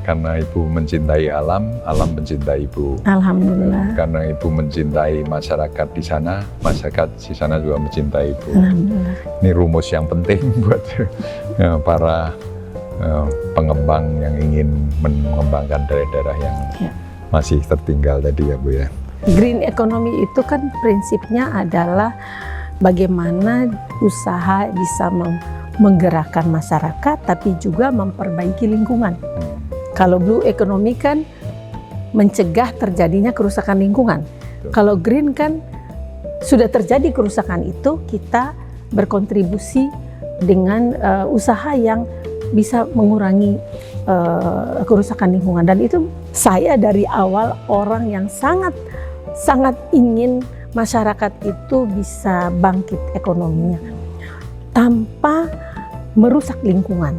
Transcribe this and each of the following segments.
Karena Ibu mencintai alam, alam mencintai Ibu. Alhamdulillah. Karena Ibu mencintai masyarakat di sana, masyarakat di sana juga mencintai Ibu. Alhamdulillah. Ini rumus yang penting buat para pengembang yang ingin mengembangkan daerah-daerah yang masih tertinggal tadi ya Bu ya. Green economy itu kan prinsipnya adalah bagaimana usaha bisa menggerakkan masyarakat tapi juga memperbaiki lingkungan. Kalau blue economy kan mencegah terjadinya kerusakan lingkungan. Kalau green kan sudah terjadi kerusakan itu, kita berkontribusi dengan usaha yang bisa mengurangi kerusakan lingkungan. Dan itu saya dari awal orang yang sangat ingin masyarakat itu bisa bangkit ekonominya tanpa merusak lingkungan.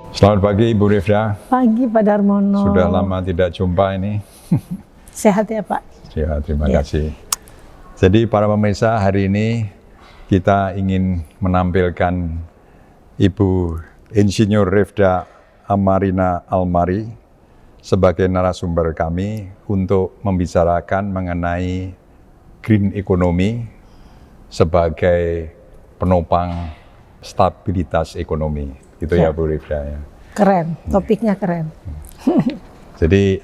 Selamat pagi Ibu Rifda. Pagi Pak Darmono. Sudah lama tidak jumpa ini. Sehat ya Pak? Sehat, terima kasih. Jadi para pemirsa, hari ini kita ingin menampilkan Ibu Insinyur Rifda Amarina Almari sebagai narasumber kami untuk membicarakan mengenai green economy sebagai penopang stabilitas ekonomi. Itu ya Bu Rifda ya. Keren, topiknya keren. Jadi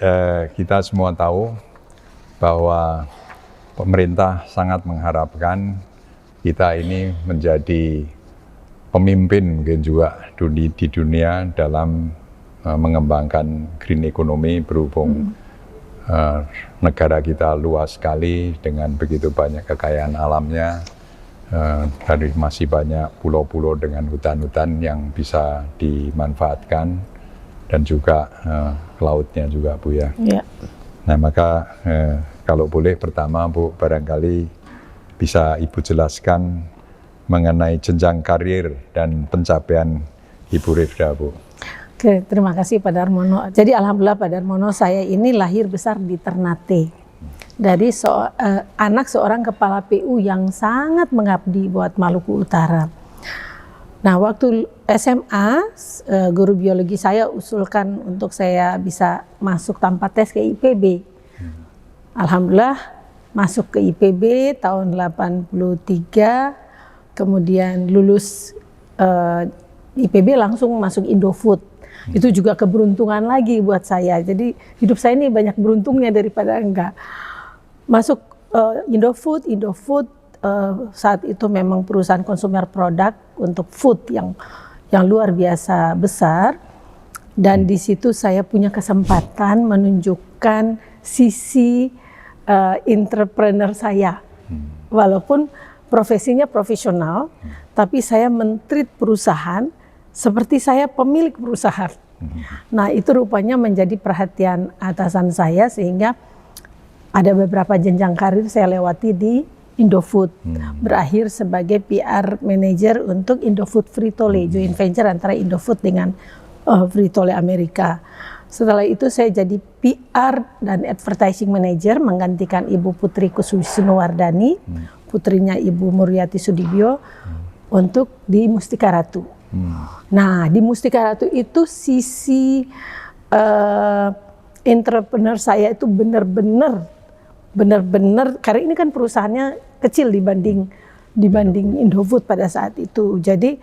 kita semua tahu bahwa pemerintah sangat mengharapkan kita ini menjadi pemimpin mungkin juga di dunia dalam mengembangkan green economy berhubung negara kita luas sekali dengan begitu banyak kekayaan alamnya. Dari masih banyak pulau-pulau dengan hutan-hutan yang bisa dimanfaatkan dan juga lautnya juga Bu ya. Nah maka kalau boleh pertama Bu barangkali bisa Ibu jelaskan mengenai jenjang karir dan pencapaian Ibu Rifda Bu. Oke, terima kasih Pak Darmono. Jadi alhamdulillah Pak Darmono, saya ini lahir besar di Ternate. Dari anak seorang kepala PU yang sangat mengabdi buat Maluku Utara. Nah, waktu SMA, guru biologi saya usulkan untuk saya bisa masuk tanpa tes ke IPB. Alhamdulillah masuk ke IPB tahun 83, kemudian lulus IPB langsung masuk Indofood. Itu juga keberuntungan lagi buat saya. Jadi hidup saya ini banyak beruntungnya daripada enggak. Masuk Indofood saat itu memang perusahaan konsumer produk untuk food yang luar biasa besar, dan di situ saya punya kesempatan menunjukkan sisi entrepreneur saya. Walaupun profesinya profesional, tapi saya men-treat perusahaan seperti saya pemilik perusahaan. Nah itu rupanya menjadi perhatian atasan saya sehingga ada beberapa jenjang karir saya lewati di Indofood. Berakhir sebagai PR manager untuk Indofood Frito-Lay, joint venture antara Indofood dengan Frito-Lay Amerika. Setelah itu saya jadi PR dan advertising manager menggantikan Ibu Putri Kuswisnuwardani, putrinya Ibu Muryati Sudibyo untuk di Mustika Ratu. Nah di Mustika Ratu itu sisi entrepreneur saya itu benar-benar karena ini kan perusahaannya kecil dibanding Indofood pada saat itu. Jadi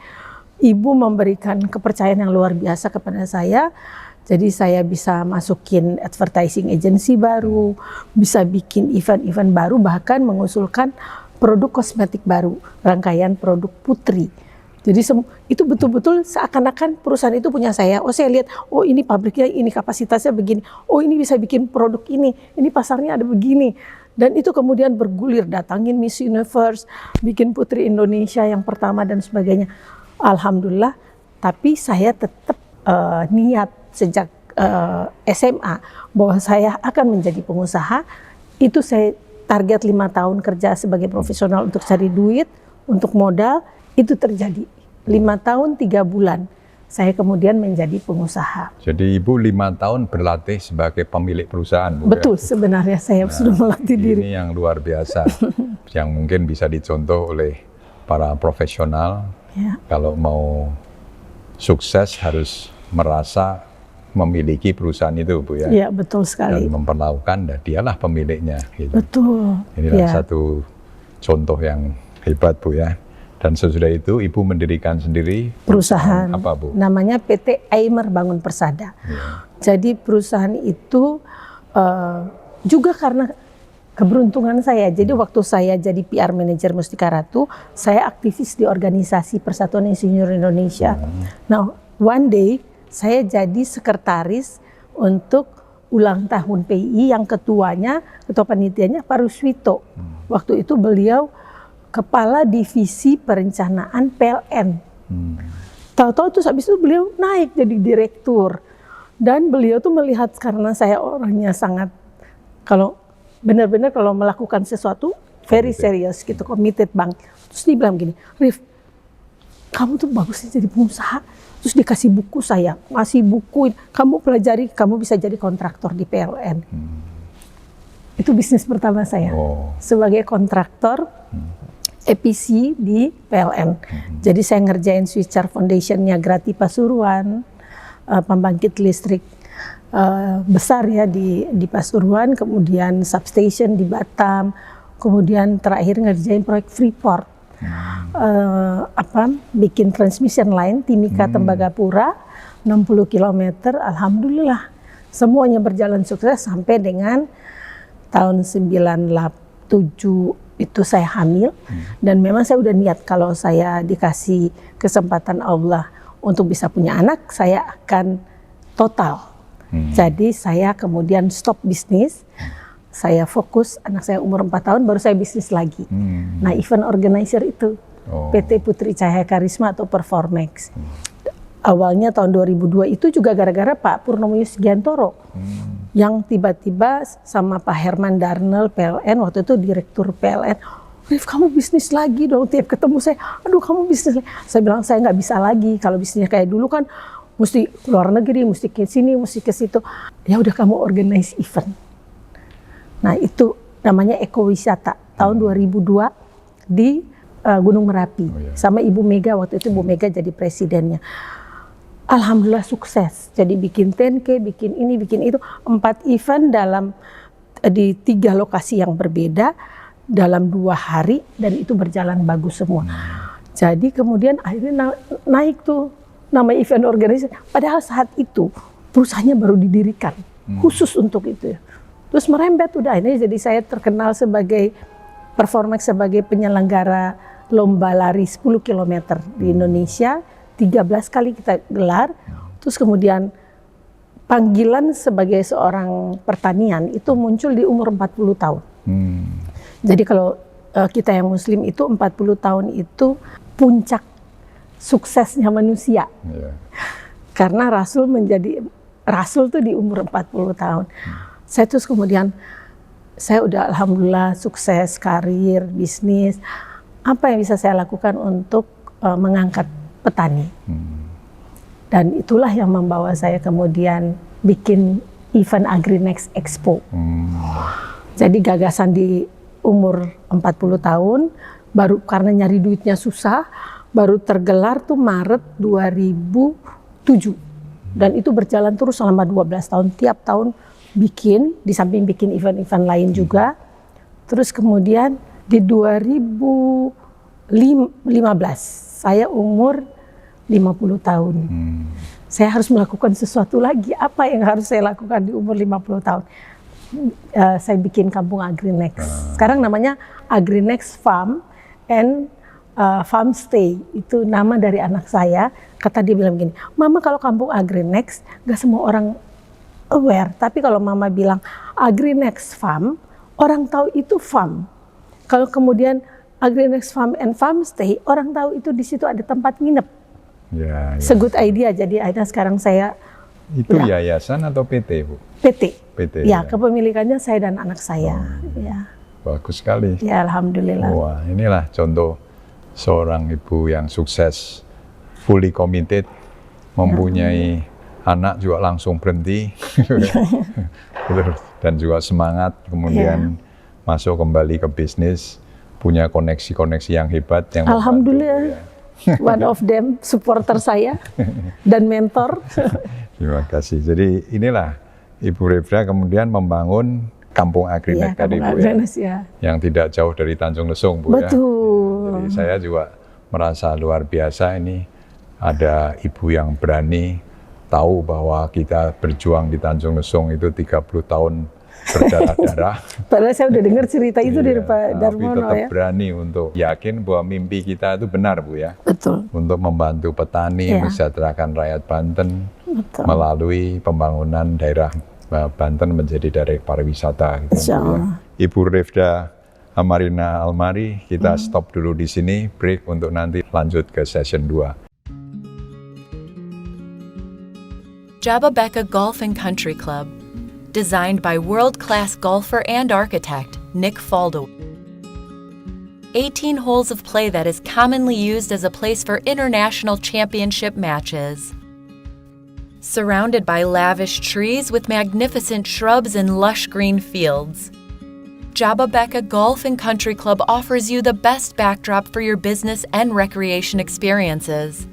Ibu memberikan kepercayaan yang luar biasa kepada saya. Jadi saya bisa masukin advertising agency baru, bisa bikin event-event baru, bahkan mengusulkan produk kosmetik baru, rangkaian produk putri. Jadi itu betul-betul seakan-akan perusahaan itu punya saya. Oh saya lihat, oh ini pabriknya, ini kapasitasnya begini. Oh ini bisa bikin produk ini pasarnya ada begini. Dan itu kemudian bergulir, datangin Miss Universe, bikin Putri Indonesia yang pertama dan sebagainya. Alhamdulillah, tapi saya tetap niat sejak SMA bahwa saya akan menjadi pengusaha. Itu saya target 5 tahun kerja sebagai profesional untuk cari duit, untuk modal. Itu terjadi 5 tahun 3 bulan saya kemudian menjadi pengusaha. Jadi Ibu 5 tahun berlatih sebagai pemilik perusahaan Bu, betul ya? Sebenarnya saya sudah melatih diri. Ini yang luar biasa yang mungkin bisa dicontoh oleh para profesional Ya. kalau mau sukses harus merasa memiliki perusahaan itu, Bu ya. Iya, betul sekali. Dan memperlakukan, dan dialah pemiliknya. Gitu. Betul. Inilah Ya. satu contoh yang hebat, Bu ya. Dan sesudah itu Ibu mendirikan sendiri Perusahaan. apa, Bu? Namanya PT Aimer Bangun Persada. Ya. Jadi perusahaan itu juga karena keberuntungan saya. Jadi waktu saya jadi PR Manager Mustika Ratu, saya aktivis di organisasi Persatuan Insinyur Indonesia. Nah, one day saya jadi sekretaris untuk ulang tahun PI yang ketua panitianya Pak Ruswito. Waktu itu beliau Kepala Divisi Perencanaan PLN. Tahu-tahu terus habis itu beliau naik jadi direktur. Dan beliau tuh melihat karena saya orangnya sangat, kalau benar-benar kalau melakukan sesuatu very serious gitu, committed banget. Terus dia bilang gini, Rif, kamu tuh bagusnya jadi pengusaha. Terus dikasih buku saya, ngasih buku, kamu pelajari, kamu bisa jadi kontraktor di PLN. Itu bisnis pertama saya, sebagai kontraktor EPC di PLN. Jadi saya ngerjain Switcher Foundation-nya Grati Pasuruan, pembangkit listrik besar ya di Pasuruan, kemudian substation di Batam, kemudian terakhir ngerjain proyek Freeport. Bikin transmission line Timika Tembagapura 60 km. Alhamdulillah semuanya berjalan sukses sampai dengan tahun 97 itu saya hamil. Dan memang saya udah niat kalau saya dikasih kesempatan Allah untuk bisa punya anak, saya akan total. Jadi saya kemudian stop bisnis. Saya fokus, anak saya umur 4 tahun baru saya bisnis lagi. Nah, event organizer itu PT Putri Cahaya Karisma atau Performex. Awalnya tahun 2002 itu juga gara-gara Pak Purnomo Yusugiantoro yang tiba-tiba sama Pak Herman Darnel PLN, waktu itu direktur PLN, Rif kamu bisnis lagi dong, tiap ketemu saya, aduh kamu bisnis lagi. Saya bilang saya nggak bisa lagi, kalau bisnisnya kayak dulu kan mesti keluar negeri, mesti ke sini, mesti ke situ. Ya udah kamu organize event. Nah itu namanya ekowisata tahun 2002 di Gunung Merapi sama Ibu Mega, waktu itu Ibu Mega jadi presidennya. Alhamdulillah sukses, jadi bikin 10K, bikin ini, bikin itu, 4 event di 3 lokasi yang berbeda dalam 2 hari dan itu berjalan bagus semua. Jadi kemudian akhirnya naik tuh nama event organizer, padahal saat itu perusahaannya baru didirikan khusus untuk itu. Terus merembet udah ini, jadi saya terkenal sebagai Performex sebagai penyelenggara lomba lari 10 km di Indonesia, 13 kali kita gelar. Terus kemudian panggilan sebagai seorang pertanian itu muncul di umur 40 tahun. Jadi kalau kita yang muslim itu 40 tahun itu puncak suksesnya manusia. Karena Rasul tuh di umur 40 tahun. Saya terus kemudian, saya udah alhamdulillah sukses, karir, bisnis. Apa yang bisa saya lakukan untuk mengangkat petani? Dan itulah yang membawa saya kemudian bikin event AgriNext Expo. Jadi gagasan di umur 40 tahun, baru karena nyari duitnya susah, baru tergelar tuh Maret 2007. Dan itu berjalan terus selama 12 tahun, tiap tahun bikin, di samping bikin event-event lain juga. Terus kemudian di 2015, saya umur 50 tahun. Saya harus melakukan sesuatu lagi. Apa yang harus saya lakukan di umur 50 tahun? Saya bikin kampung AgriNext. Sekarang namanya AgriNext Farm and Farm Stay. Itu nama dari anak saya. Kata dia bilang gini, Mama kalau kampung AgriNext, gak semua orang aware, tapi kalau Mama bilang AgriNext Farm, orang tahu itu farm. Kalau kemudian AgriNext Farm and Farm Stay, orang tahu itu di situ ada tempat nginep. Good idea. Jadi akhirnya sekarang saya itu yayasan atau PT, Bu? PT. PT. Ya, kepemilikannya saya dan anak saya. Ya. Bagus sekali. Ya, alhamdulillah. Wah, inilah contoh seorang ibu yang sukses, fully committed, mempunyai anak juga langsung berhenti dan juga semangat kemudian masuk kembali ke bisnis punya koneksi-koneksi yang hebat yang Alhamdulillah, one of them supporter saya dan mentor. Terima kasih. Jadi inilah Ibu Refda kemudian membangun Kampung Agrinet tadi Bu ya, yang tidak jauh dari Tanjung Lesung Bu ya. Betul. Jadi saya juga merasa luar biasa ini ada ibu yang berani tahu bahwa kita berjuang di Tanjung Lesung itu 30 tahun berdarah-darah. Padahal saya udah dengar cerita itu dari Pak Darmono tapi tetap ya. berani untuk yakin bahwa mimpi kita itu benar Bu ya. Betul. Untuk membantu petani, mensejahterakan rakyat Banten melalui pembangunan daerah Banten menjadi daerah pariwisata. Gitu, Bu, ya. Ibu Refda Amarina Almari, kita stop dulu di sini, break untuk nanti lanjut ke session 2. Jababeka Golf and Country Club, designed by world-class golfer and architect Nick Faldo. 18 holes of play that is commonly used as a place for international championship matches. Surrounded by lavish trees with magnificent shrubs and lush green fields, Jababeka Golf and Country Club offers you the best backdrop for your business and recreation experiences.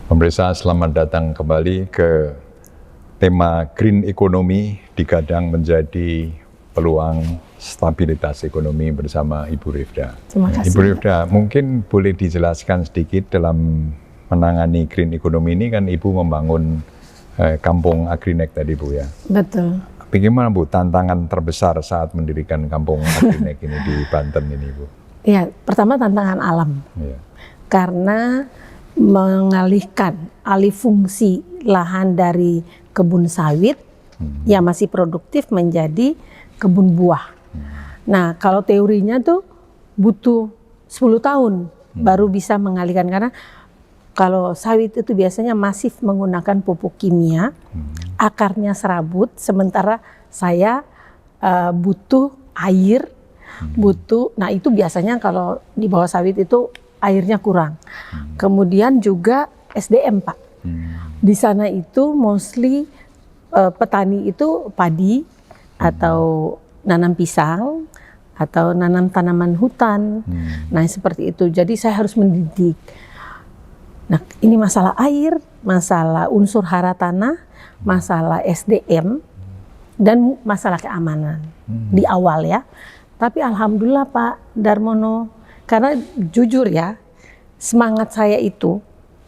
Pemirsa, selamat datang kembali ke tema Green Economy digadang menjadi peluang stabilitas ekonomi bersama Ibu Refda. Terima kasih. Ibu Refda, mungkin boleh dijelaskan sedikit dalam menangani Green Economy ini kan Ibu membangun Kampung Agrinet tadi Bu ya. Betul. Bagaimana Bu tantangan terbesar saat mendirikan Kampung Agrinet ini di Banten ini Bu? Ya, pertama tantangan alam. Ya. Karena mengalihkan alih fungsi lahan dari kebun sawit yang masih produktif menjadi kebun buah. Nah, kalau teorinya tuh butuh 10 tahun baru bisa mengalihkan, karena kalau sawit itu biasanya masif menggunakan pupuk kimia, akarnya serabut, sementara saya butuh air, nah itu biasanya kalau di bawah sawit itu airnya kurang. Kemudian juga SDM Pak. Di sana itu mostly petani itu padi atau nanam pisang atau nanam tanaman hutan. Nah seperti itu. Jadi saya harus mendidik. Nah ini masalah air, masalah unsur hara tanah, masalah SDM dan masalah keamanan di awal ya. Tapi alhamdulillah Pak Darmono, karena jujur ya, semangat saya itu,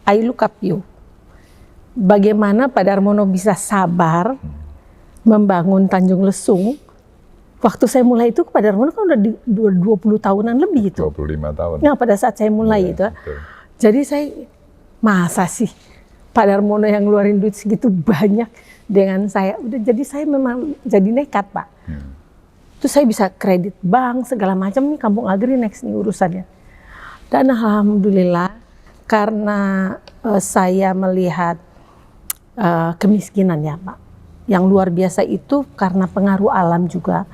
I look up you. bagaimana Pak Darmono bisa sabar membangun Tanjung Lesung. Waktu saya mulai itu Pak Darmono kan udah 20 tahunan lebih itu. 25 tahun. Nah, pada saat saya mulai itu. Betul. Jadi saya, masa sih Pak Darmono yang ngeluarin duit segitu banyak dengan saya. Udah, jadi saya memang jadi nekat, Pak. Terus saya bisa kredit bank segala macam nih, Kampung Agri next nih urusannya. Dan alhamdulillah karena saya melihat kemiskinan ya Pak, yang luar biasa itu karena pengaruh alam juga.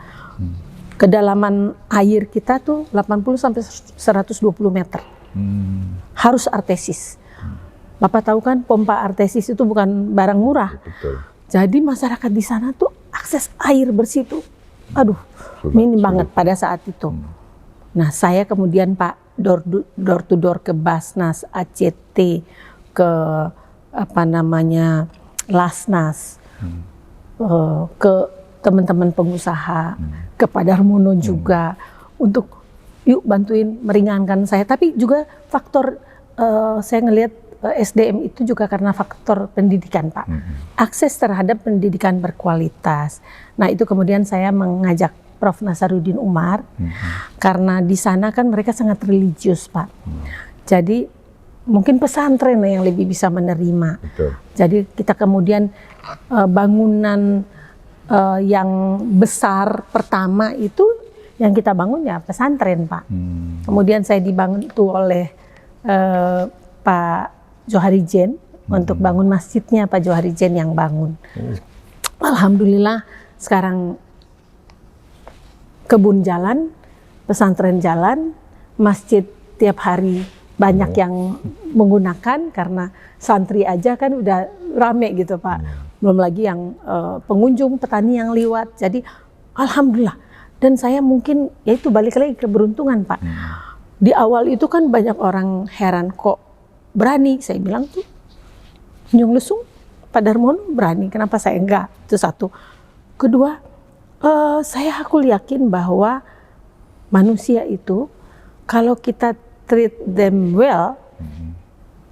Kedalaman air kita tuh 80 sampai 120 meter. Harus artesis. Bapak tahu kan pompa artesis itu bukan barang murah. Betul. Jadi masyarakat di sana tuh akses air bersih tuh, aduh, minim banget pada saat itu. Nah, saya kemudian Pak door to door ke Basnas, ACT, ke Lasnas, ke teman-teman pengusaha, ke Pak Darmono juga untuk yuk bantuin meringankan saya. Tapi juga faktor saya ngelihat SDM itu juga karena faktor pendidikan Pak. Akses terhadap pendidikan berkualitas. Nah itu kemudian saya mengajak Prof. Nasaruddin Umar, karena di sana kan mereka sangat religius Pak. Jadi mungkin pesantren yang lebih bisa menerima. Betul. Jadi kita kemudian bangunan yang besar pertama itu yang kita bangun ya pesantren Pak. Kemudian saya dibantu oleh Pak Joharijen untuk bangun masjidnya, Pak Joharijen yang bangun. Alhamdulillah sekarang kebun jalan, pesantren jalan, masjid tiap hari banyak yang menggunakan karena santri aja kan udah rame gitu Pak. Belum lagi yang pengunjung, petani yang lewat. Jadi alhamdulillah. Dan saya mungkin ya itu balik lagi keberuntungan Pak. Di awal itu kan banyak orang heran kok berani, saya bilang tuh Tanjung Lesung, Pak Darmono berani, kenapa saya enggak? Itu satu. Kedua, aku yakin bahwa manusia itu kalau kita treat them well,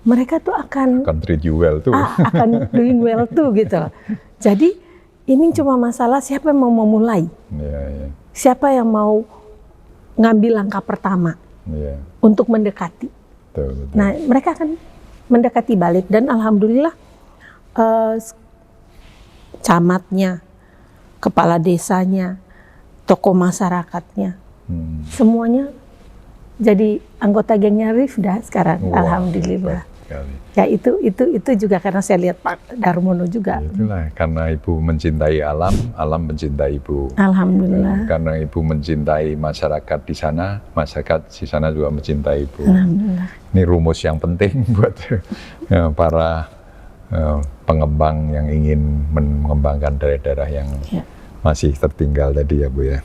mereka tuh akan treat you well tuh. Akan doing well tuh gitu. Jadi ini cuma masalah siapa yang mau memulai, siapa yang mau ngambil langkah pertama untuk mendekati. Betul. Nah, mereka akan mendekati balik dan alhamdulillah camatnya, kepala desanya, tokoh masyarakatnya, semuanya jadi anggota gengnya Rifda sekarang. Wow, alhamdulillah. Ya itu juga karena saya lihat Pak Darmono juga. Itulah karena Ibu mencintai alam, alam mencintai Ibu. Alhamdulillah. Karena Ibu mencintai masyarakat di sana, masyarakat di sana juga mencintai Ibu. Alhamdulillah. Ini rumus yang penting buat para pengembang yang ingin mengembangkan daerah-daerah yang masih tertinggal tadi ya Bu ya.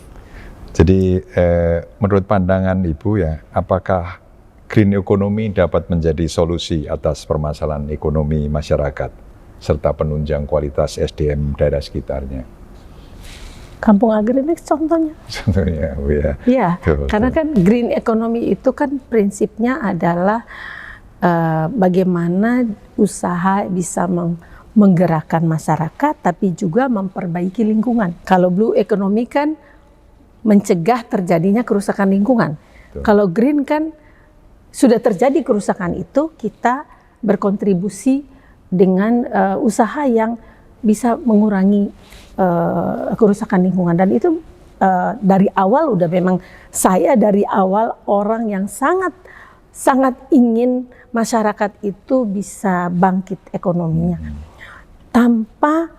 Jadi menurut pandangan Ibu ya, apakah green economy dapat menjadi solusi atas permasalahan ekonomi masyarakat serta penunjang kualitas SDM daerah sekitarnya? Kampung Agri ini contohnya. Contohnya, Bu ya. Iya, karena kan green economy itu kan prinsipnya adalah bagaimana usaha bisa menggerakkan masyarakat, tapi juga memperbaiki lingkungan. Kalau blue economy kan mencegah terjadinya kerusakan lingkungan. Betul. Kalau green kan sudah terjadi kerusakan itu, kita berkontribusi dengan usaha yang bisa mengurangi kerusakan lingkungan. Dan itu dari awal udah memang saya dari awal orang yang sangat ingin masyarakat itu bisa bangkit ekonominya tanpa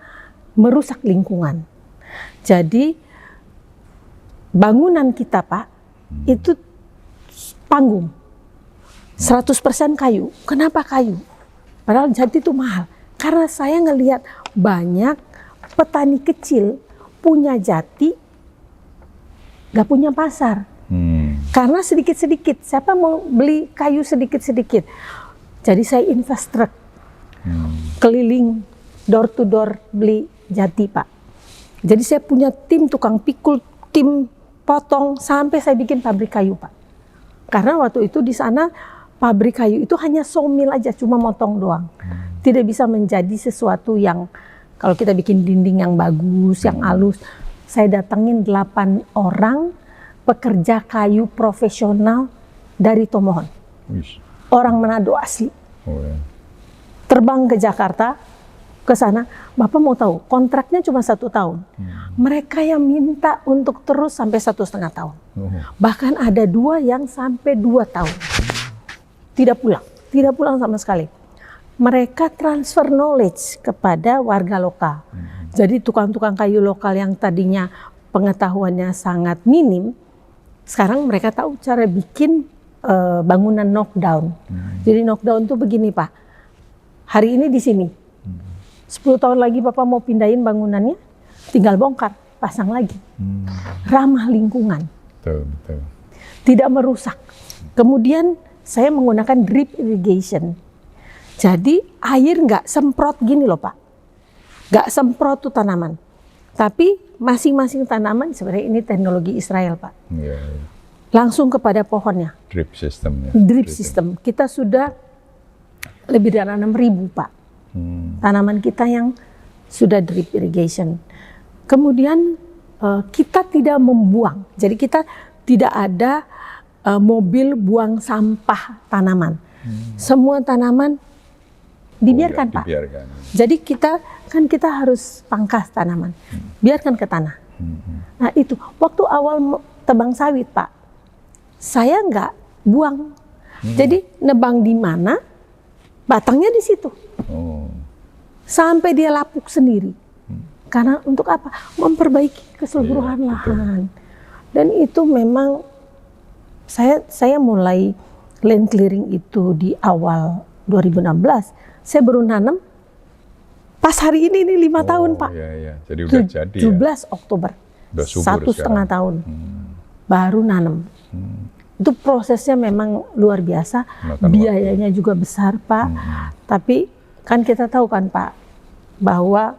merusak lingkungan. Jadi bangunan kita Pak itu panggung 100% kayu. Kenapa kayu? Padahal jati itu mahal. Karena saya ngelihat banyak petani kecil punya jati, gak punya pasar. Karena sedikit-sedikit, siapa mau beli kayu sedikit-sedikit. Jadi saya invest truk, keliling door to door beli jati Pak. Jadi saya punya tim tukang pikul, tim potong, sampai saya bikin pabrik kayu Pak. Karena waktu itu di sana pabrik kayu itu hanya sawmill aja, cuma motong doang. Tidak bisa menjadi sesuatu yang kalau kita bikin dinding yang bagus, yang halus. Saya datangin 8 orang pekerja kayu profesional dari Tomohon. Orang Manado asli. Terbang ke Jakarta, ke sana. Bapak mau tahu, kontraknya cuma 1 tahun. Mereka yang minta untuk terus sampai 1,5 tahun. Bahkan ada 2 yang sampai 2 tahun. Tidak pulang sama sekali. Mereka transfer knowledge kepada warga lokal. Jadi tukang-tukang kayu lokal yang tadinya pengetahuannya sangat minim, sekarang mereka tahu cara bikin bangunan knockdown. Jadi knockdown itu begini Pak, hari ini di sini, 10 tahun lagi Bapak mau pindahin bangunannya, tinggal bongkar, pasang lagi. Ramah lingkungan, tidak merusak. Kemudian saya menggunakan drip irrigation. Jadi air nggak semprot gini loh Pak, nggak semprot tuh tanaman. Tapi masing-masing tanaman sebenarnya ini teknologi Israel Pak. Langsung kepada pohonnya. Drip system. Drip system. Kita sudah lebih dari 6.000 Pak. Tanaman kita yang sudah drip irrigation. Kemudian kita tidak membuang. Jadi kita tidak ada mobil buang sampah tanaman. Semua tanaman dibiarkan Pak. Jadi kita harus pangkas tanaman. Biarkan ke tanah. Nah itu, waktu awal tebang sawit Pak, saya nggak buang. Jadi nebang di mana, batangnya di situ. Sampai dia lapuk sendiri. Karena untuk apa? Memperbaiki keseluruhan lahan. Dan itu memang saya mulai land clearing itu di awal 2016. Saya baru nanam pas hari ini 5 tahun Pak. Jadi udah jadi 17 Oktober. 1,5 tahun. Baru nanam. Itu prosesnya memang luar biasa. Biayanya juga besar Pak. Tapi kan kita tahu kan Pak, bahwa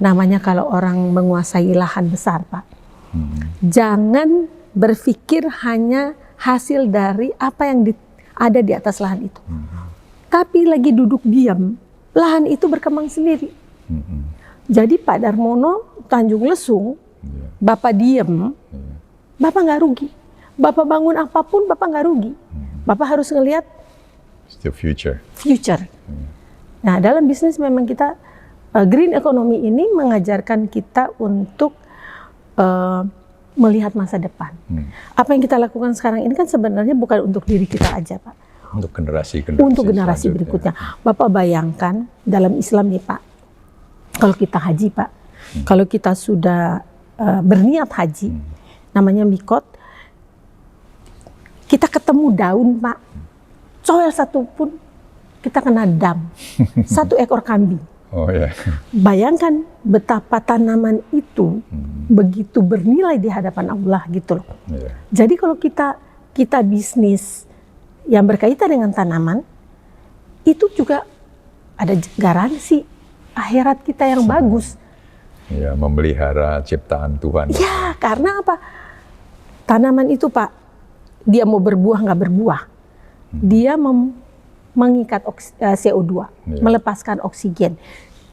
namanya kalau orang menguasai lahan besar Pak, jangan berpikir hanya hasil dari apa yang ada di atas lahan itu. Tapi lagi duduk diam, lahan itu berkembang sendiri. Jadi Pak Darmono, Tanjung Lesung, Bapak diem, Bapak nggak rugi. Bapak bangun apapun, Bapak nggak rugi. Bapak harus ngelihat future. Nah, dalam bisnis memang kita green economy ini mengajarkan kita untuk melihat masa depan. Apa yang kita lakukan sekarang ini kan sebenarnya bukan untuk diri kita aja Pak. Untuk generasi berikutnya. Bapak bayangkan dalam Islam nih Pak, kalau kita haji Pak, kalau kita sudah berniat haji, namanya mikot, kita ketemu daun Pak, coel satu pun kita kena dam, 1 ekor kambing. Bayangkan betapa tanaman itu begitu bernilai di hadapan Allah gitu loh. Jadi kalau kita bisnis yang berkaitan dengan tanaman, itu juga ada garansi akhirat kita yang bagus. Ya, memelihara ciptaan Tuhan. Ya, karena apa? Tanaman itu Pak, dia mau berbuah nggak berbuah, dia mengikat CO2, melepaskan oksigen.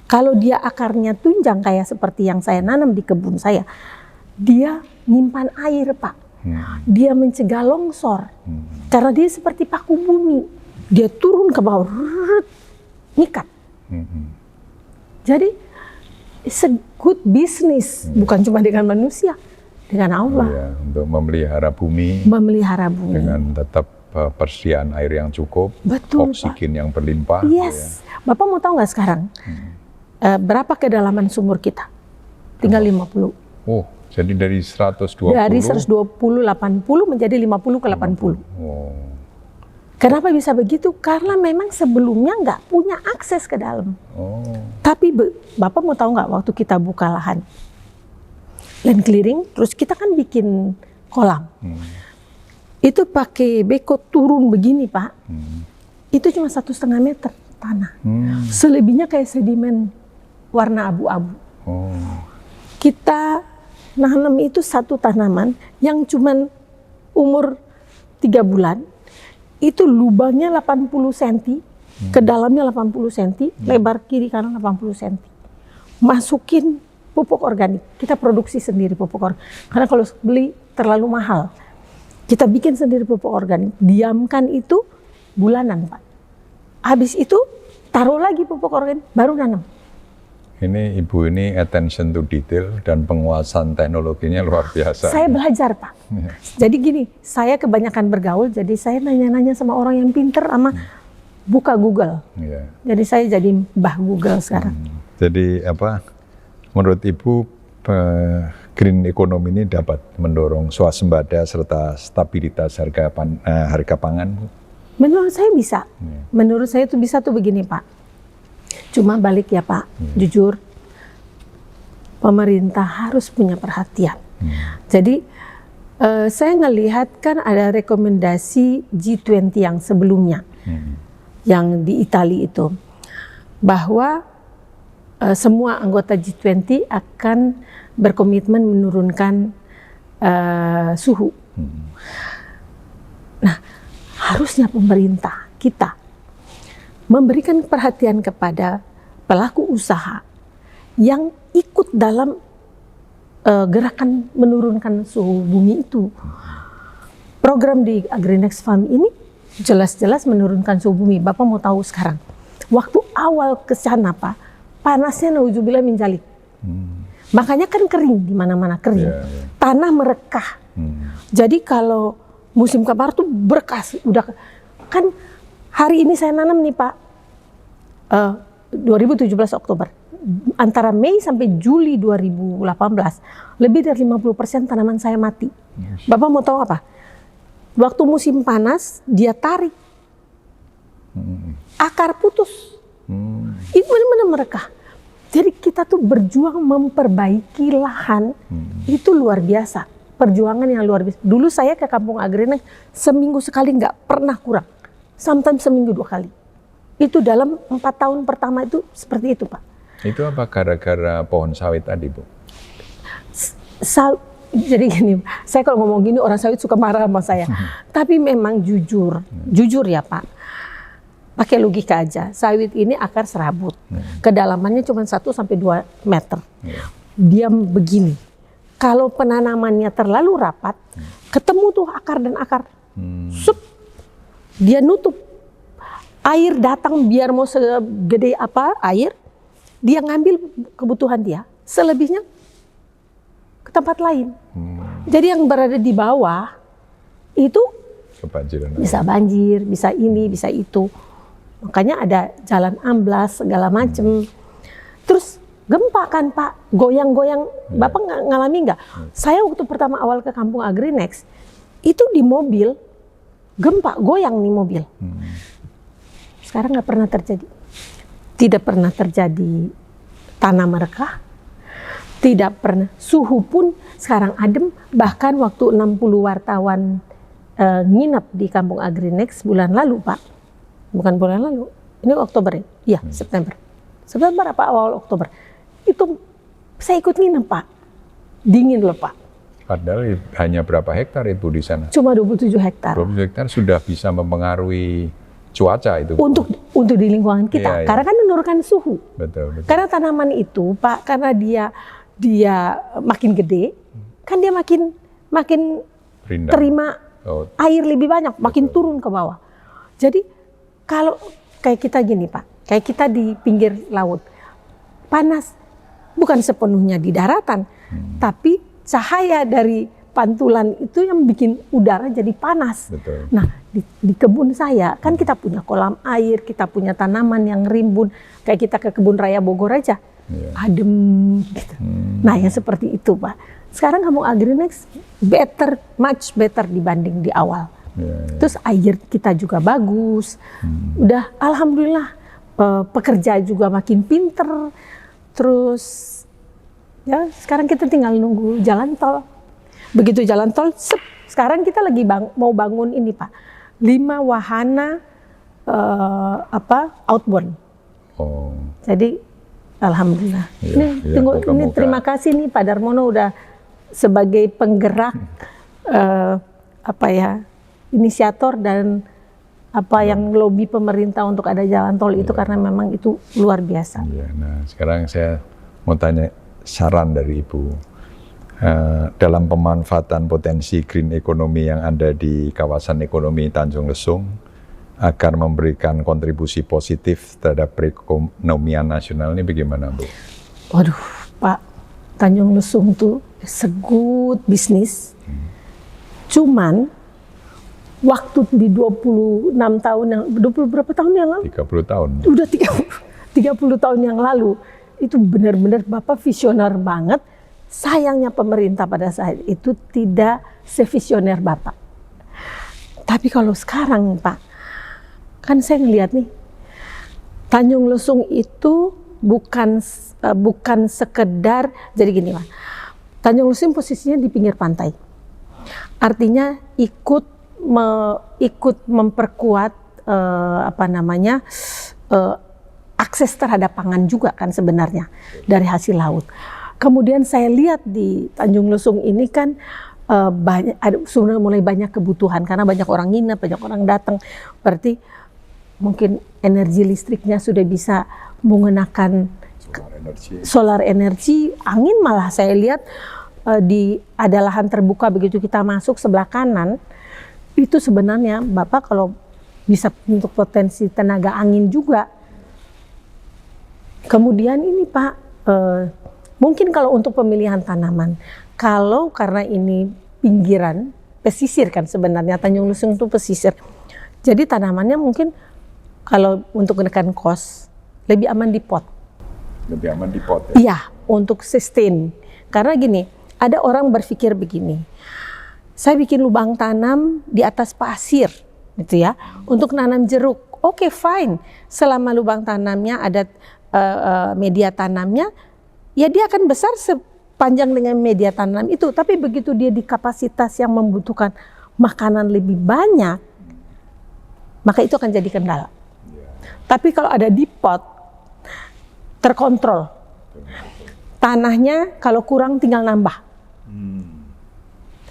Kalau dia akarnya tunjang kayak seperti yang saya nanam di kebun saya, dia nyimpan air Pak. Dia mencegah longsor. Karena dia seperti paku bumi. Dia turun ke bawah, ngikat. Jadi, it's a good business. Bukan cuma dengan manusia, dengan Allah. Untuk memelihara bumi. Dengan tetap persediaan air yang cukup. Betul, oksigen Pak. Yang berlimpah. Yes. Bapak mau tahu nggak sekarang? Berapa kedalaman sumur kita? Tinggal 50. Jadi dari 120? Dari 120, 80 menjadi 50 ke 80. Kenapa bisa begitu? Karena memang sebelumnya nggak punya akses ke dalam. Tapi Bapak mau tahu nggak waktu kita buka lahan? Land clearing, terus kita kan bikin kolam. Itu pakai beko turun begini Pak. Itu cuma 1,5 meter tanah. Selebihnya kayak sedimen warna abu-abu. Kita nanam itu satu tanaman yang cuman umur 3 bulan, itu lubangnya 80 cm, ke dalamnya 80 cm, lebar kiri kanan 80 cm. Masukin pupuk organik, kita produksi sendiri pupuk organik. Karena kalau beli terlalu mahal, kita bikin sendiri pupuk organik, diamkan itu bulanan Pak. Habis itu taruh lagi pupuk organik, baru nanam. Ini Ibu ini attention to detail dan penguasaan teknologinya luar biasa. Saya belajar Pak. Jadi gini, saya kebanyakan bergaul, jadi saya nanya-nanya sama orang yang pinter sama buka Google. Jadi saya jadi mbah Google sekarang. Jadi apa, menurut Ibu green economy ini dapat mendorong swasembada serta stabilitas harga pangan? Menurut saya bisa. Menurut saya itu bisa tuh begini Pak. Cuma balik ya Pak, jujur, pemerintah harus punya perhatian. Jadi saya ngelihat kan ada rekomendasi G20 yang sebelumnya, yang di Italia itu, bahwa semua anggota G20 akan berkomitmen menurunkan suhu. Nah, harusnya pemerintah kita memberikan perhatian kepada pelaku usaha yang ikut dalam gerakan menurunkan suhu bumi itu. Program di AgriNext Farm ini jelas-jelas menurunkan suhu bumi. Bapak mau tahu sekarang, waktu awal ke sana Pak, panasnya nauzubillah min dzalik. Makanya kan kering, di mana-mana kering. Tanah merekah. Jadi kalau musim kemarau tuh berkas, udah kan. Hari ini saya nanam nih Pak, 2017 Oktober. Antara Mei sampai Juli 2018, lebih dari 50% tanaman saya mati. Bapak mau tahu apa? Waktu musim panas, dia tarik. Akar putus. Itu benar-benar merekah. Jadi kita tuh berjuang memperbaiki lahan, itu luar biasa. Perjuangan yang luar biasa. Dulu saya ke Kampung AgriNext, seminggu sekali nggak pernah kurang. Sometimes seminggu 2 kali. Itu dalam 4 tahun pertama itu seperti itu Pak. Itu apa gara-gara pohon sawit tadi Bu? Jadi gini, saya kalau ngomong gini orang sawit suka marah sama saya. Tapi memang jujur ya Pak. Pakai logika aja, sawit ini akar serabut. Kedalamannya cuma 1-2 meter. Dia begini. Kalau penanamannya terlalu rapat, ketemu tuh akar dan akar. Dia nutup, air datang biar mau segede apa air, dia ngambil kebutuhan dia, selebihnya ke tempat lain. Jadi yang berada di bawah itu kebanjiran, bisa banjir, bisa ini, bisa itu. Makanya ada jalan amblas segala macem. Terus gempa kan Pak, goyang-goyang. Bapak ngalami nggak? Saya waktu pertama awal ke Kampung AgriNext, itu di mobil, gempa, goyang nih mobil. Sekarang nggak pernah terjadi. Tidak pernah terjadi tanah merekah. Tidak pernah. Suhu pun sekarang adem. Bahkan waktu 60 wartawan nginap di Kampung AgriNext bulan lalu Pak. Bukan bulan lalu. Ini Oktober ya? Iya, September. September apa awal Oktober. Itu saya ikut nginap Pak. Dingin loh Pak. Padahal hanya berapa hektar Ibu di sana? Cuma 27 hektar. 27 hektar sudah bisa mempengaruhi cuaca itu. Untuk di lingkungan kita. Karena kan menurunkan suhu. Betul. Karena tanaman itu Pak, karena dia makin gede, kan dia makin terima air lebih banyak, makin turun ke bawah. Jadi kalau kayak kita gini Pak, kayak kita di pinggir laut, panas bukan sepenuhnya di daratan, tapi cahaya dari pantulan itu yang bikin udara jadi panas. Betul. Nah, di kebun saya kan kita punya kolam air, kita punya tanaman yang rimbun. Kayak kita ke kebun raya Bogor aja, adem gitu. Nah, yang seperti itu Pak. Sekarang Kampung AgriNext much better dibanding di awal. Terus air kita juga bagus. Udah alhamdulillah pekerja juga makin pinter. Terus ya sekarang kita tinggal nunggu jalan tol. Begitu jalan tol, sekarang kita lagi mau bangun ini Pak, 5 wahana outbound. Jadi alhamdulillah. Ini terima kasih nih Pak Darmono udah sebagai penggerak inisiator dan yang lobby pemerintah untuk ada jalan tol itu karena memang itu luar biasa. Ya, nah sekarang saya mau tanya saran dari Ibu dalam pemanfaatan potensi green economy yang ada di kawasan ekonomi Tanjung Lesung agar memberikan kontribusi positif terhadap perekonomian nasional ini bagaimana, Bu? Waduh, Pak, Tanjung Lesung tuh good bisnis. Cuman waktu di 26 tahun yang 20 berapa tahun yang lalu? 30 tahun. Udah 30 tahun yang lalu. Itu benar-benar Bapak visioner banget. Sayangnya pemerintah pada saat itu tidak sevisioner Bapak. Tapi kalau sekarang, Pak, kan saya ngelihat nih, Tanjung Lesung itu bukan sekedar, jadi gini Pak, Tanjung Lesung posisinya di pinggir pantai. Artinya ikut memperkuat akses terhadap pangan juga kan sebenarnya dari hasil laut. Kemudian saya lihat di Tanjung Lesung ini kan sudah mulai banyak kebutuhan karena banyak orang nginep, banyak orang datang. Berarti mungkin energi listriknya sudah bisa menggunakan solar energy, angin malah saya lihat ada lahan terbuka begitu kita masuk sebelah kanan. Itu sebenarnya Bapak kalau bisa untuk potensi tenaga angin juga. Kemudian ini Pak, mungkin kalau untuk pemilihan tanaman, kalau karena ini pinggiran, pesisir kan sebenarnya Tanjung Lesung itu pesisir. Jadi tanamannya mungkin kalau untuk menekan cost, lebih aman di pot. Lebih aman di pot ya? Iya, untuk sustain. Karena gini, ada orang berpikir begini, saya bikin lubang tanam di atas pasir, gitu ya, untuk nanam jeruk. Oke, fine. Selama lubang tanamnya ada media tanamnya, ya dia akan besar sepanjang dengan media tanam itu. Tapi begitu dia di kapasitas yang membutuhkan makanan lebih banyak, maka itu akan jadi kendala. Tapi kalau ada di pot, terkontrol. Tanahnya kalau kurang tinggal nambah.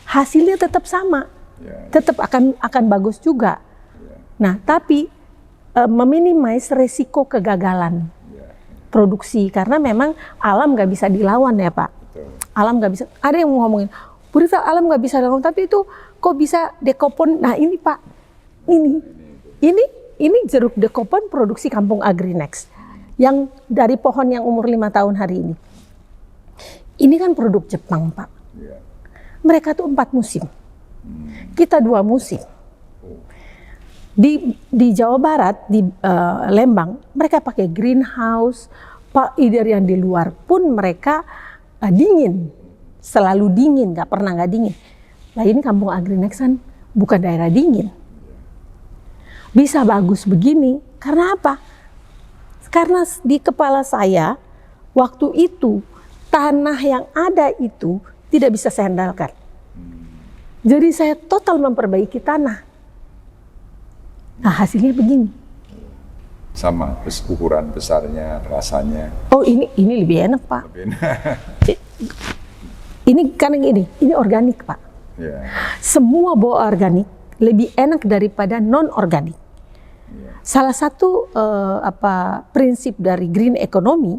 Hasilnya tetap sama, tetap akan bagus juga. Nah, tapi meminimais resiko kegagalan produksi karena memang alam nggak bisa dilawan ya Pak. Alam nggak bisa. Ada yang mau ngomongin, Bu Rita, alam nggak bisa dilawan, tapi itu kok bisa dekopon? Nah ini Pak, ini jeruk dekopon produksi Kampung Agrinex yang dari pohon yang umur 5 tahun hari ini. Ini kan produk Jepang Pak. Mereka tuh 4 musim, kita 2 musim. Di Jawa Barat, di Lembang, mereka pakai greenhouse, Pak, dari yang di luar pun mereka dingin, selalu dingin, nggak pernah nggak dingin. Nah ini Kampung Agrinex kan bukan daerah dingin. Bisa bagus begini, karena apa? Karena di kepala saya, waktu itu, tanah yang ada itu tidak bisa saya andalkan. Jadi saya total memperbaiki tanah. Nah hasilnya begini. Sama, ukuran besarnya, rasanya. Oh ini lebih enak Pak. Lebih enak. Ini kan ini organik Pak. Yeah. Semua bawa organik lebih enak daripada non organik. Yeah. Salah satu prinsip dari green economy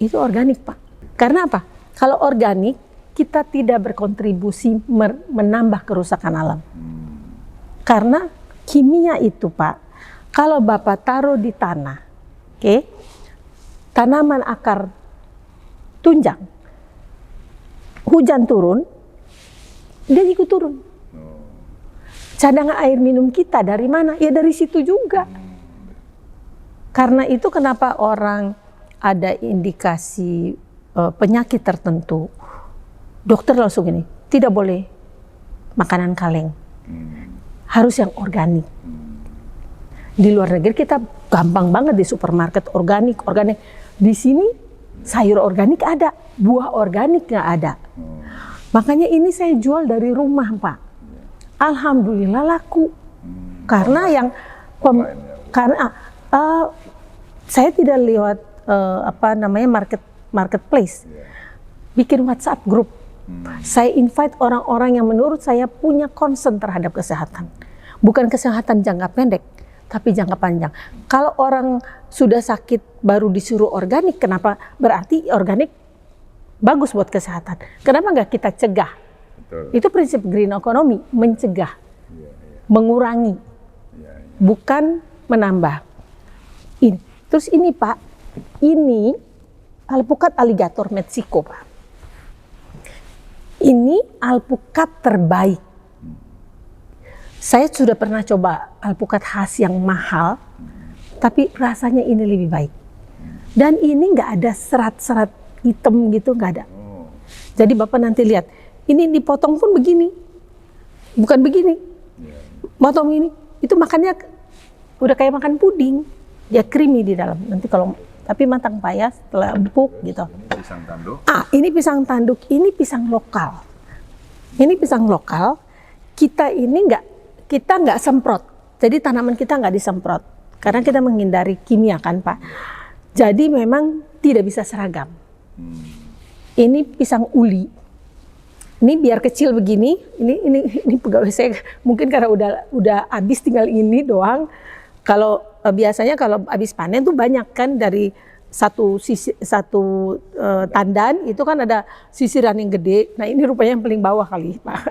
itu organik Pak. Karena apa? Kalau organik kita tidak berkontribusi menambah kerusakan alam. Karena kimia itu Pak, kalau Bapak taruh di tanah, tanaman akar tunjang, hujan turun, dia ikut turun. Cadangan air minum kita dari mana? Ya dari situ juga. Karena itu kenapa orang ada indikasi penyakit tertentu, dokter langsung ini, tidak boleh makanan kaleng. Harus yang organik. Di luar negeri kita gampang banget di supermarket organik. Di sini sayur organik ada, buah organik nggak ada. Makanya ini saya jual dari rumah Pak. Alhamdulillah laku. Karena yang saya tidak lewat marketplace. Bikin WhatsApp grup. Saya invite orang-orang yang menurut saya punya concern terhadap kesehatan. bukan kesehatan jangka pendek, tapi jangka panjang. Kalau orang sudah sakit baru disuruh organik, kenapa? Berarti organik bagus buat kesehatan. Kenapa nggak kita cegah? Betul. Itu prinsip green economy, mencegah, mengurangi, bukan menambah. Ini. Terus ini Pak, ini alpukat alligator Meksiko Pak. Ini alpukat terbaik. Saya sudah pernah coba alpukat khas yang mahal, tapi rasanya ini lebih baik. Dan ini nggak ada serat-serat hitam gitu, nggak ada. Jadi Bapak nanti lihat, ini dipotong pun begini, bukan begini. Potong ini, itu makannya udah kayak makan puding, dia creamy di dalam. Nanti kalau tapi matang Pak ya, setelah empuk gitu. Pisang tanduk. Ini pisang tanduk, ini pisang lokal. Ini pisang lokal. Kita nggak semprot. Jadi tanaman kita nggak disemprot, karena kita menghindari kimia kan Pak. Jadi memang tidak bisa seragam. Ini pisang uli. Ini biar kecil begini. Ini pegawai saya mungkin karena udah habis tinggal ini doang. Kalau biasanya kalau habis panen tuh banyak kan dari satu tandan itu kan ada sisiran yang gede. Nah ini rupanya yang paling bawah kali Pak.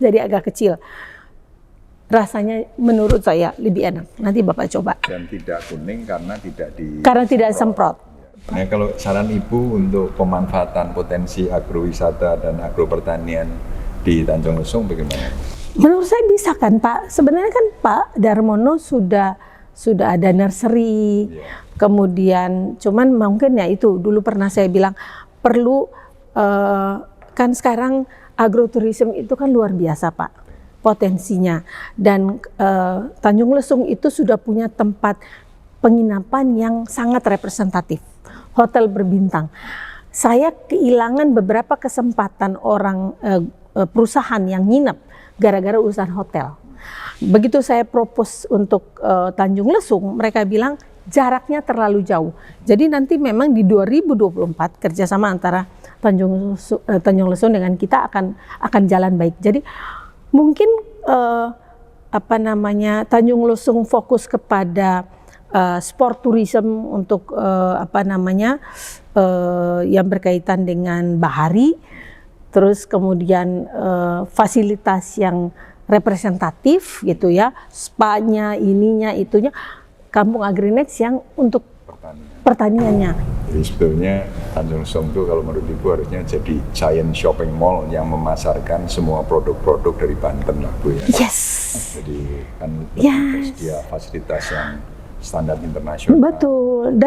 Jadi agak kecil. Rasanya menurut saya lebih enak. Nanti Bapak coba. Dan tidak kuning karena tidak semprot. Nah, kalau saran Ibu untuk pemanfaatan potensi agrowisata dan agropertanian di Tanjung Lesung bagaimana? Menurut saya bisa kan Pak. Sebenarnya kan Pak Darmono sudah ada nursery, kemudian cuman mungkin ya itu dulu pernah saya bilang perlu kan sekarang agroturism itu kan luar biasa Pak potensinya, dan Tanjung Lesung itu sudah punya tempat penginapan yang sangat representatif, hotel berbintang. Saya kehilangan beberapa kesempatan orang perusahaan yang nginep gara-gara urusan hotel. Begitu saya propose untuk Tanjung Lesung, mereka bilang jaraknya terlalu jauh. Jadi nanti memang di 2024 kerjasama antara Tanjung Lesung dengan kita akan jalan baik. Jadi mungkin Tanjung Lesung fokus kepada sport tourism untuk yang berkaitan dengan bahari, terus kemudian fasilitas yang representatif gitu ya, spa-nya, ininya, itunya, kampung Agrinex yang untuk pertaniannya. Jadi sebetulnya Tanjung Lesung itu kalau menurut Ibu harusnya jadi giant shopping mall yang memasarkan semua produk-produk dari Banten lah Bu ya. Yes. Jadi kan tersedia fasilitas yang standar internasional. Betul,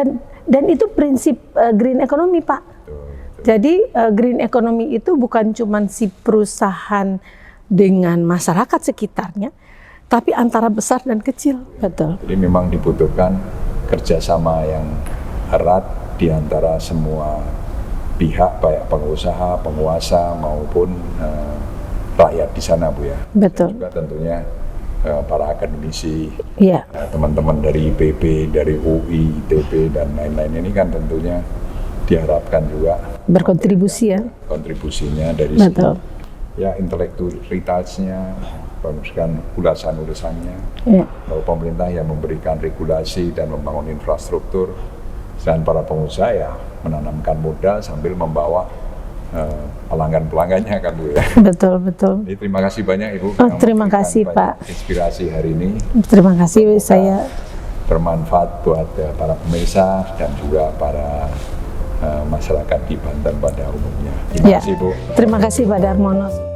dan itu prinsip green economy Pak. Betul. Jadi green economy itu bukan cuma si perusahaan dengan masyarakat sekitarnya, tapi antara besar dan kecil. Betul. Jadi memang dibutuhkan kerjasama yang erat di antara semua pihak, baik pengusaha, penguasa maupun rakyat di sana Bu ya. Betul. Dan juga tentunya para akademisi, Iya. Teman-teman dari IPB, dari UI, ITB dan lain-lain ini kan tentunya diharapkan juga Berkontribusi ya. kontribusinya dari Betul. segi ya intelektualitasnya, meneruskan ulasan-ulasannya, bahwa pemerintah yang memberikan regulasi dan membangun infrastruktur, dan para pengusaha ya menanamkan modal sambil membawa pelanggan-pelanggannya kan Bu ya. Betul, betul. Jadi terima kasih banyak Ibu. Terima kasih Pak. Inspirasi hari ini. Terima kasih. Saya bermanfaat buat para pemirsa dan juga para masyarakat di Banten pada umumnya. Terima kasih Bu. Terima kasih Pak Darmono.